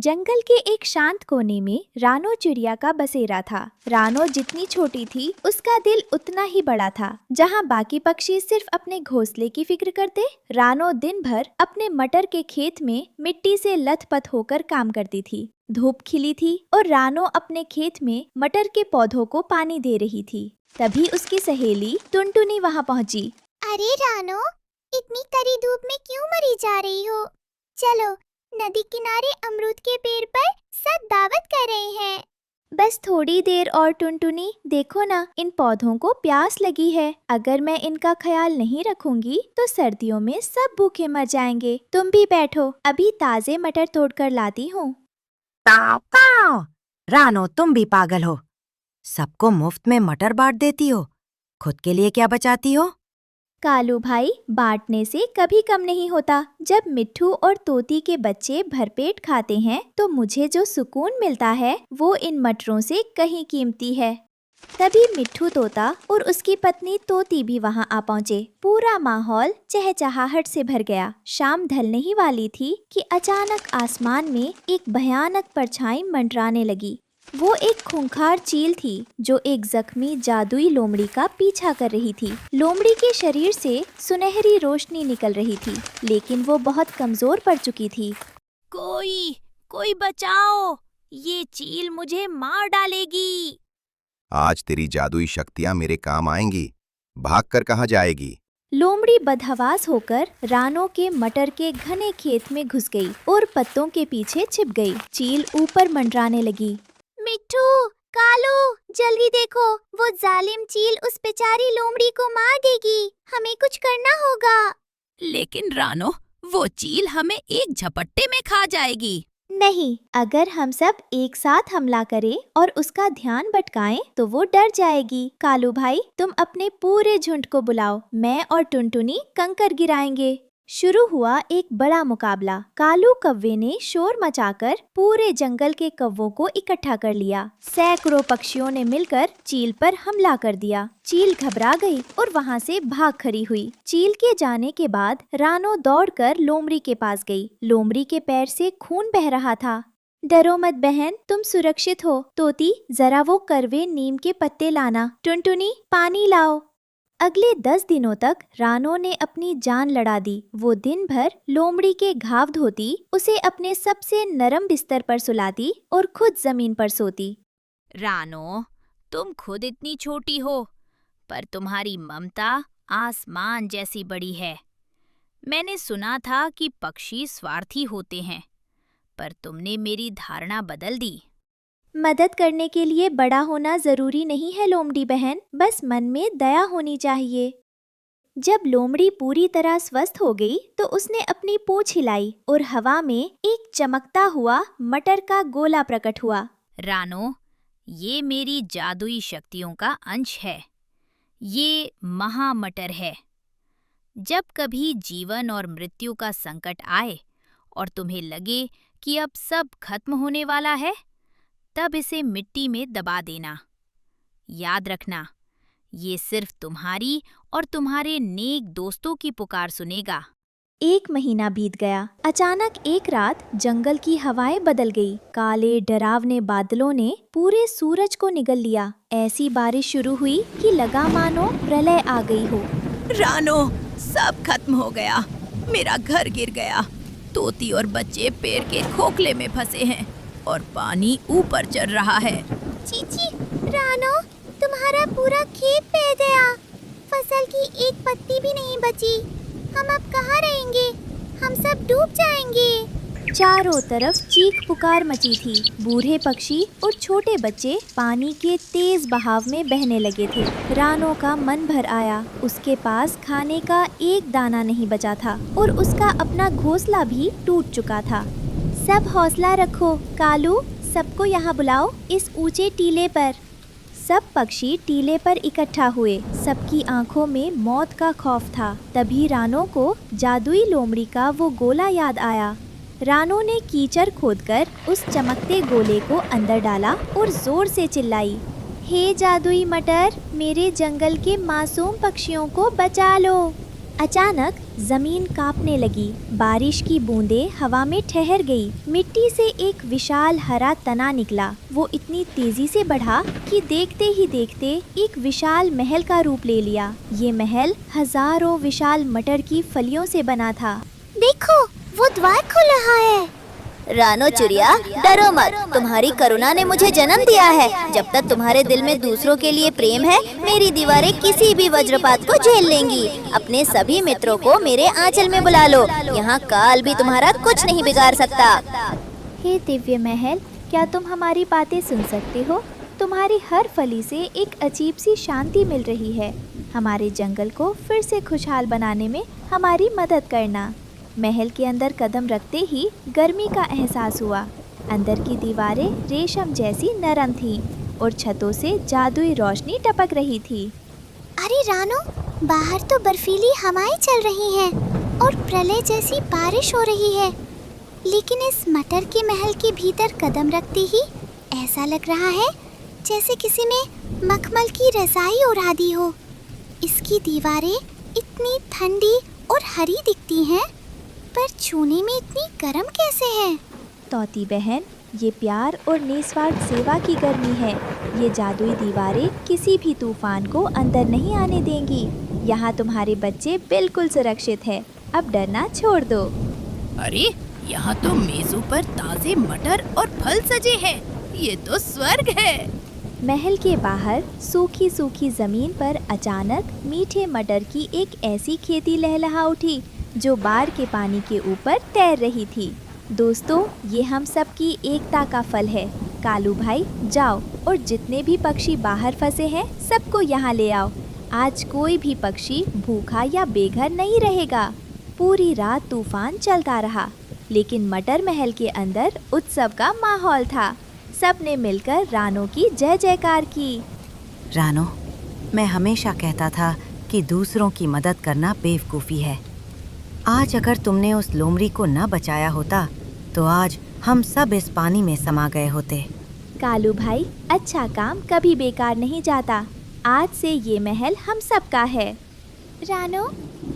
जंगल के एक शांत कोने में रानो चिड़िया का बसेरा था। रानो जितनी छोटी थी उसका दिल उतना ही बड़ा था। जहाँ बाकी पक्षी सिर्फ अपने घोंसले की फिक्र करते, रानो दिन भर अपने मटर के खेत में मिट्टी से लथपथ होकर काम करती थी। धूप खिली थी और रानो अपने खेत में मटर के पौधों को पानी दे रही थी। तभी उसकी सहेली टुनटुनी वहाँ पहुँची। अरे रानो, इतनी कड़ी धूप में क्यों मरी जा रही हो? चलो, नदी किनारे अमरूद के पेड़ पर सब दावत कर रहे हैं। बस थोड़ी देर और टुनटुनी, देखो ना, इन पौधों को प्यास लगी है। अगर मैं इनका ख्याल नहीं रखूंगी तो सर्दियों में सब भूखे मर जाएंगे। तुम भी बैठो, अभी ताजे मटर तोड़कर लाती हूँ। ताव ताव। रानो, तुम भी पागल हो। सबको मुफ्त में मटर बांट देती हो, खुद के लिए क्या बचाती हो? कालू भाई, बांटने से कभी कम नहीं होता। जब मिट्ठू और तोती के बच्चे भरपेट खाते हैं तो मुझे जो सुकून मिलता है वो इन मटरों से कहीं कीमती है। तभी मिट्ठू तोता और उसकी पत्नी तोती भी वहां आ पहुंचे। पूरा माहौल चहचहाहट से भर गया। शाम ढलने ही वाली थी कि अचानक आसमान में एक भयानक परछाई मंडराने लगी। वो एक खूंखार चील थी जो एक जख्मी जादुई लोमड़ी का पीछा कर रही थी। लोमड़ी के शरीर से सुनहरी रोशनी निकल रही थी, लेकिन वो बहुत कमजोर पड़ चुकी थी। कोई बचाओ, ये चील मुझे मार डालेगी। आज तेरी जादुई शक्तियाँ मेरे काम आएंगी। भागकर कहाँ जाएगी? लोमड़ी बदहवास होकर रानो के मटर के घने खेत में घुस गई और पत्तों के पीछे छिप गई। चील ऊपर मंडराने लगी। मिट्ठू, कालू, जल्दी देखो, वो जालिम चील उस बेचारी लोमड़ी को मार देगी। हमें कुछ करना होगा। लेकिन रानो, वो चील हमें एक झपट्टे में खा जाएगी। नहीं, अगर हम सब एक साथ हमला करें और उसका ध्यान भटकाएं तो वो डर जाएगी। कालू भाई, तुम अपने पूरे झुंड को बुलाओ, मैं और टुनटुनी कंकर गिराएंगे। शुरू हुआ एक बड़ा मुकाबला। कालू कव्वे ने शोर मचाकर पूरे जंगल के कव्वों को इकट्ठा कर लिया। सैकड़ों पक्षियों ने मिलकर चील पर हमला कर दिया। चील घबरा गई और वहां से भाग खड़ी हुई। चील के जाने के बाद रानो दौड़कर लोमड़ी के पास गई। लोमड़ी के पैर से खून बह रहा था। डरो मत बहन, तुम सुरक्षित हो। तोती, जरा वो करवे नीम के पत्ते लाना। टुनटुनी, पानी लाओ। अगले 10 दिनों तक रानो ने अपनी जान लड़ा दी। वो दिन भर लोमड़ी के घाव धोती, उसे अपने सबसे नरम बिस्तर पर सुलाती और खुद जमीन पर सोती। रानो, तुम खुद इतनी छोटी हो, पर तुम्हारी ममता आसमान जैसी बड़ी है। मैंने सुना था कि पक्षी स्वार्थी होते हैं, पर तुमने मेरी धारणा बदल दी। मदद करने के लिए बड़ा होना जरूरी नहीं है लोमड़ी बहन, बस मन में दया होनी चाहिए। जब लोमड़ी पूरी तरह स्वस्थ हो गई तो उसने अपनी पूंछ हिलाई और हवा में एक चमकता हुआ मटर का गोला प्रकट हुआ। रानो, ये मेरी जादुई शक्तियों का अंश है। ये महामटर है। जब कभी जीवन और मृत्यु का संकट आए और तुम्हें लगे कि अब सब खत्म होने वाला है, तब इसे मिट्टी में दबा देना। याद रखना, ये सिर्फ तुम्हारी और तुम्हारे नेक दोस्तों की पुकार सुनेगा। 1 महीना बीत गया। अचानक एक रात जंगल की हवाएं बदल गई। काले डरावने बादलों ने पूरे सूरज को निगल लिया। ऐसी बारिश शुरू हुई कि लगा मानो प्रलय आ गई हो। रानो, सब खत्म हो गया। मेरा घर गिर गया। तोती और बच्चे पेड़ के खोखले में फंसे हैं और पानी ऊपर चढ़ रहा है। चीची, रानो, तुम्हारा पूरा खेत बह गया। फसल की एक पत्ती भी नहीं बची। हम अब कहाँ रहेंगे? हम सब डूब जाएंगे। चारों तरफ चीख पुकार मची थी। बूढ़े पक्षी और छोटे बच्चे पानी के तेज बहाव में बहने लगे थे। रानो का मन भर आया। उसके पास खाने का एक दाना नहीं बचा था और उसका अपना घोंसला भी टूट चुका था। सब हौसला रखो। कालू, सबको यहाँ बुलाओ, इस ऊंचे टीले पर। सब पक्षी टीले पर इकट्ठा हुए। सबकी आंखों में मौत का खौफ था। तभी रानो को जादुई लोमड़ी का वो गोला याद आया। रानो ने कीचड़ खोदकर उस चमकते गोले को अंदर डाला और जोर से चिल्लाई, हे जादुई मटर, मेरे जंगल के मासूम पक्षियों को बचा लो। अचानक जमीन कांपने लगी, बारिश की बूंदें हवा में ठहर गई। मिट्टी से एक विशाल हरा तना निकला। वो इतनी तेजी से बढ़ा कि देखते ही देखते एक विशाल महल का रूप ले लिया। ये महल हजारों विशाल मटर की फलियों से बना था। देखो, वो द्वार खुल रहा है। रानो चिड़िया, डरो मत, तुम्हारी करुणा ने मुझे जन्म दिया है। जब तक तुम्हारे दिल में दूसरों के लिए प्रेम है, मेरी दीवारें किसी भी वज्रपात को झेल लेंगी। अपने सभी मित्रों को मेरे आंचल में बुला लो, यहाँ काल भी तुम्हारा कुछ नहीं बिगाड़ सकता। हे दिव्य महल, क्या तुम हमारी बातें सुन सकते हो? तुम्हारी हर फली से एक अजीब सी शांति मिल रही है। हमारे जंगल को फिर से खुशहाल बनाने में हमारी मदद करना। महल के अंदर कदम रखते ही गर्मी का एहसास हुआ। अंदर की दीवारें रेशम जैसी नरम थीं और छतों से जादुई रोशनी टपक रही थी। अरे रानो, बाहर तो बर्फीली हवाएं चल रही हैं और प्रलय जैसी बारिश हो रही है। लेकिन इस मटर के महल के भीतर कदम रखते ही ऐसा लग रहा है जैसे किसी ने मखमल की रज़ाई ओढ़ा दी हो। इसकी दीवारें इतनी ठंडी और हरी दिखती हैं, पर छूने में इतनी गर्म कैसे है? तोती बहन, ये प्यार और निस्वार्थ सेवा की गर्मी है। ये जादुई दीवारें किसी भी तूफान को अंदर नहीं आने देंगी। यहाँ तुम्हारे बच्चे बिल्कुल सुरक्षित है। अब डरना छोड़ दो। अरे, यहाँ तो मेजों पर ताजे मटर और फल सजे हैं। ये तो स्वर्ग है। महल के बाहर सूखी सूखी जमीन पर अचानक मीठे मटर की एक ऐसी खेती लहलहा उठी जो बाढ़ के पानी के ऊपर तैर रही थी। दोस्तों, ये हम सब की एकता का फल है। कालू भाई, जाओ और जितने भी पक्षी बाहर फंसे हैं सबको यहाँ ले आओ। आज कोई भी पक्षी भूखा या बेघर नहीं रहेगा। पूरी रात तूफान चलता रहा, लेकिन मटर महल के अंदर उत्सव का माहौल था। सब ने मिलकर रानो की जय जयकार की। रानो, मैं हमेशा कहता था कि दूसरों की मदद करना बेवकूफ़ी है। आज अगर तुमने उस लोमड़ी को न बचाया होता तो आज हम सब इस पानी में समा गए होते। कालू भाई, अच्छा काम कभी बेकार नहीं जाता। आज से ये महल हम सब का है। रानो,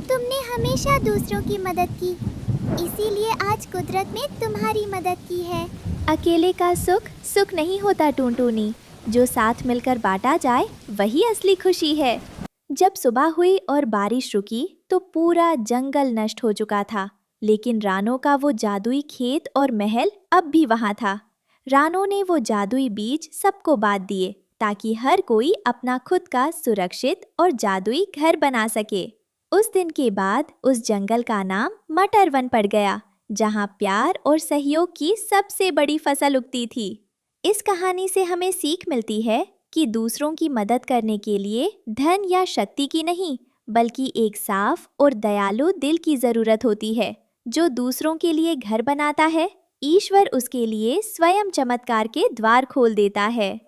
तुमने हमेशा दूसरों की मदद की, इसीलिए आज कुदरत ने तुम्हारी मदद की है। अकेले का सुख सुख नहीं होता टूनटूनी, जो साथ मिलकर बांटा जाए वही असली खुशी है। जब सुबह हुई और बारिश रुकी तो पूरा जंगल नष्ट हो चुका था, लेकिन रानो का वो जादुई खेत और महल अब भी वहाँ था। रानो ने वो जादुई बीज सबको बांट दिए ताकि हर कोई अपना खुद का सुरक्षित और जादुई घर बना सके। उस दिन के बाद उस जंगल का नाम मटर वन पड़ गया, जहाँ प्यार और सहयोग की सबसे बड़ी फसल उगती थी। इस कहानी से हमें सीख मिलती है कि दूसरों की मदद करने के लिए धन या शक्ति की नहीं, बल्कि एक साफ और दयालु दिल की जरूरत होती है। जो दूसरों के लिए घर बनाता है, ईश्वर उसके लिए स्वयं चमत्कार के द्वार खोल देता है।